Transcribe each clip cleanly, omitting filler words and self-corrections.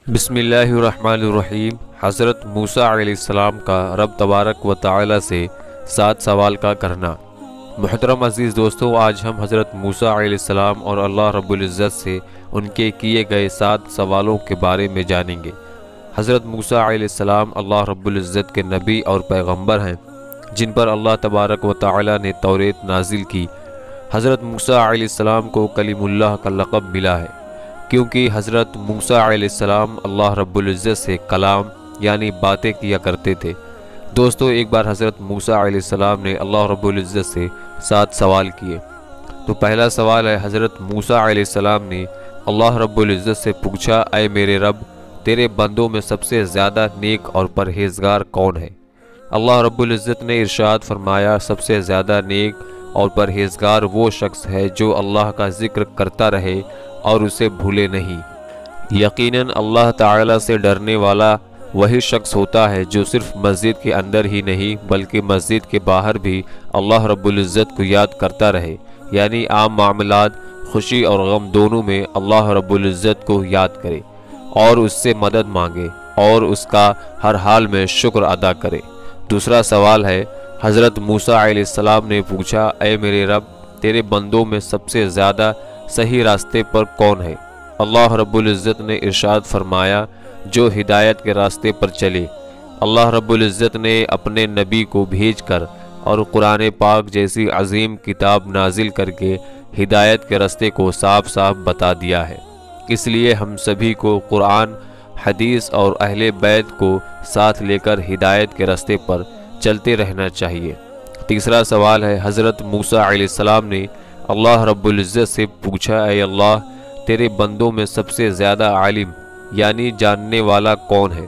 بسم اللہ الرحمن الرحیم۔ حضرت موسیٰ علیہ السلام کا رب تبارک و تعالی سے 7 سوال کا کرنا۔ محترم عزیز دوستو، آج ہم حضرت موسیٰ علیہ السلام اور اللہ رب العزت سے ان کے کیے گئے 7 سوالوں کے بارے میں جانیں گے۔ حضرت موسیٰ علیہ السلام اللہ رب العزت کے نبی اور پیغمبر ہیں، جن پر اللہ تبارک و تعالی نے توریت نازل کی۔ حضرت موسیٰ علیہ السلام کو کلیم اللہ کا لقب ملا ہے، کیونکہ حضرت موسیٰ علیہ السلام اللہ رب العزت سے کلام یعنی باتیں کیا کرتے تھے۔ دوستو، ایک بار حضرت موسیٰ علیہ السلام نے اللہ رب العزت سے 7 سوال کیے۔ تو پہلا سوال ہے، حضرت موسیٰ علیہ السلام نے اللہ رب العزت سے پوچھا، اے میرے رب، تیرے بندوں میں سب سے زیادہ نیک اور پرہیزگار کون ہے؟ اللہ رب العزت نے ارشاد فرمایا، سب سے زیادہ نیک اور پرہیزگار وہ شخص ہے جو اللہ کا ذکر کرتا رہے اور اسے بھولے نہیں۔ یقیناً اللہ تعالی سے ڈرنے والا وہی شخص ہوتا ہے جو صرف مسجد کے اندر ہی نہیں بلکہ مسجد کے باہر بھی اللہ رب العزت کو یاد کرتا رہے، یعنی عام معاملات، خوشی اور غم دونوں میں اللہ رب العزت کو یاد کرے اور اس سے مدد مانگے اور اس کا ہر حال میں شکر ادا کرے۔ دوسرا سوال ہے، حضرت موسیٰ علیہ السلام نے پوچھا، اے میرے رب، تیرے بندوں میں سب سے زیادہ صحیح راستے پر کون ہے؟ اللہ رب العزت نے ارشاد فرمایا، جو ہدایت کے راستے پر چلے۔ اللہ رب العزت نے اپنے نبی کو بھیج کر اور قرآن پاک جیسی عظیم کتاب نازل کر کے ہدایت کے راستے کو صاف صاف بتا دیا ہے۔ اس لیے ہم سبھی کو قرآن، حدیث اور اہل بیت کو ساتھ لے کر ہدایت کے راستے پر چلتے رہنا چاہیے۔ تیسرا سوال ہے، حضرت موسیٰ علیہ السلام نے اللہ رب العزت سے پوچھا، اے اللہ، تیرے بندوں میں سب سے زیادہ عالم یعنی جاننے والا کون ہے؟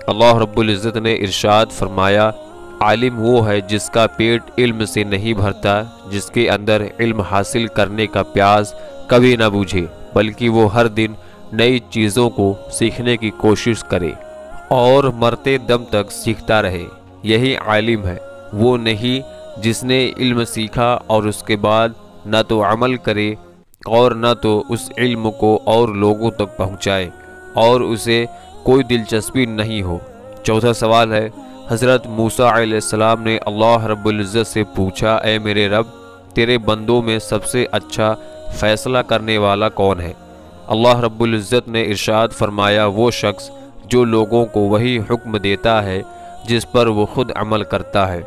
اللہ رب العزت نے ارشاد فرمایا، عالم وہ ہے جس کا پیٹ علم سے نہیں بھرتا، جس کے اندر علم حاصل کرنے کا پیاس کبھی نہ بوجھے، بلکہ وہ ہر دن نئی چیزوں کو سیکھنے کی کوشش کرے اور مرتے دم تک سیکھتا رہے۔ یہی عالم ہے، وہ نہیں جس نے علم سیکھا اور اس کے بعد نہ تو عمل کرے اور نہ تو اس علم کو اور لوگوں تک پہنچائے اور اسے کوئی دلچسپی نہیں ہو۔ چوتھا سوال ہے، حضرت موسیٰ علیہ السلام نے اللہ رب العزت سے پوچھا، اے میرے رب، تیرے بندوں میں سب سے اچھا فیصلہ کرنے والا کون ہے؟ اللہ رب العزت نے ارشاد فرمایا، وہ شخص جو لوگوں کو وہی حکم دیتا ہے جس پر وہ خود عمل کرتا ہے،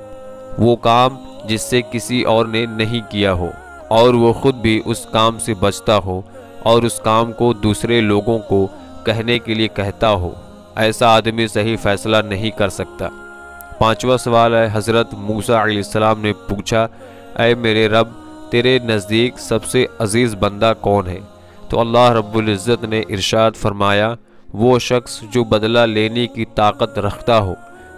وہ کام جس سے کسی اور نے نہیں کیا ہو اور وہ خود بھی اس کام سے بچتا ہو اور اس کام کو دوسرے لوگوں کو کہنے کے لیے کہتا ہو، ایسا آدمی صحیح فیصلہ نہیں کر سکتا۔ پانچواں سوال ہے، حضرت موسیٰ علیہ السلام نے پوچھا، اے میرے رب، تیرے نزدیک سب سے عزیز بندہ کون ہے؟ تو اللہ رب العزت نے ارشاد فرمایا، وہ شخص جو بدلہ لینے کی طاقت رکھتا ہو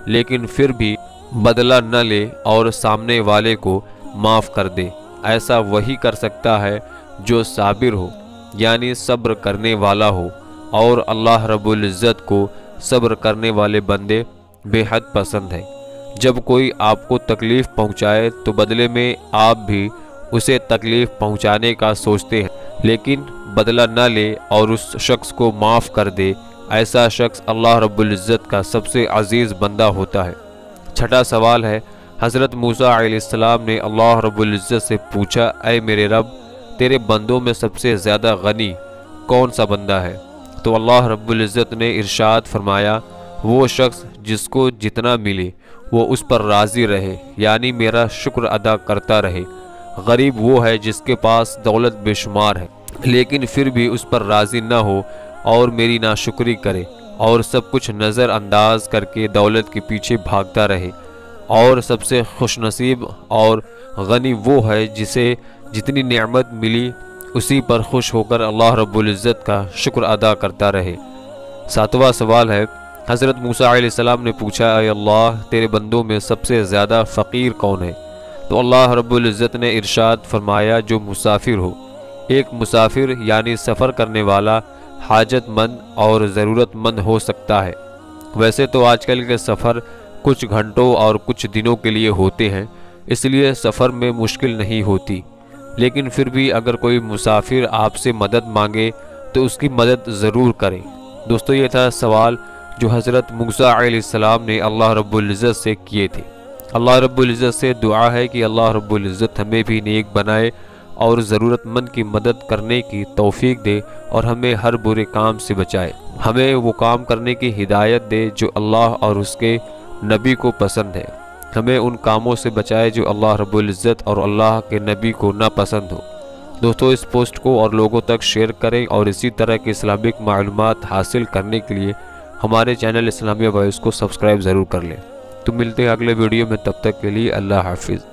لیکن پھر بھی بدلہ نہ لے اور سامنے والے کو معاف کر دے، ایسا وہی کر سکتا ہے جو صابر ہو یعنی صبر کرنے والا ہو، اور اللہ رب العزت کو صبر کرنے والے بندے بے حد پسند ہیں۔ جب کوئی آپ کو تکلیف پہنچائے تو بدلے میں آپ بھی اسے تکلیف پہنچانے کا سوچتے ہیں لیکن بدلہ نہ لے اور اس شخص کو معاف کر دے، ایسا شخص اللہ رب العزت کا سب سے عزیز بندہ ہوتا ہے۔ چھٹا سوال ہے، حضرت موسیٰ علیہ السلام نے اللہ رب العزت سے پوچھا، اے میرے رب، تیرے بندوں میں سب سے زیادہ غنی کون سا بندہ ہے؟ تو اللہ رب العزت نے ارشاد فرمایا، وہ شخص جس کو جتنا ملے وہ اس پر راضی رہے یعنی میرا شکر ادا کرتا رہے۔ غریب وہ ہے جس کے پاس دولت بے شمار ہے لیکن پھر بھی اس پر راضی نہ ہو اور میری ناشکری کرے اور سب کچھ نظر انداز کر کے دولت کے پیچھے بھاگتا رہے۔ اور سب سے خوش نصیب اور غنی وہ ہے جسے جتنی نعمت ملی اسی پر خوش ہو کر اللہ رب العزت کا شکر ادا کرتا رہے۔ ساتواں سوال ہے، حضرت موسیٰ علیہ السلام نے پوچھا، اے اللہ، تیرے بندوں میں سب سے زیادہ فقیر کون ہے؟ تو اللہ رب العزت نے ارشاد فرمایا، جو مسافر ہو۔ ایک مسافر یعنی سفر کرنے والا حاجت مند اور ضرورت مند ہو سکتا ہے۔ ویسے تو آج کل کے سفر کچھ گھنٹوں اور کچھ دنوں کے لیے ہوتے ہیں، اس لیے سفر میں مشکل نہیں ہوتی، لیکن پھر بھی اگر کوئی مسافر آپ سے مدد مانگے تو اس کی مدد ضرور کریں، دوستو یہ تھا سوال جو حضرت موسیٰ علیہ السلام نے اللہ رب العزت سے کیے تھے۔ اللہ رب العزت سے دعا ہے کہ اللہ رب العزت ہمیں بھی نیک بنائے اور ضرورت مند کی مدد کرنے کی توفیق دے اور ہمیں ہر برے کام سے بچائے، ہمیں وہ کام کرنے کی ہدایت دے جو اللہ اور اس کے نبی کو پسند ہے، ہمیں ان کاموں سے بچائے جو اللہ رب العزت اور اللہ کے نبی کو ناپسند ہو۔ دوستو اس پوسٹ کو اور لوگوں تک شیئر کریں اور اسی طرح کے اسلامک معلومات حاصل کرنے کے لیے ہمارے چینل اسلامیہ وائس کو سبسکرائب ضرور کر لیں۔ تو ملتے ہیں اگلے ویڈیو میں، تب تک کے لیے اللہ حافظ۔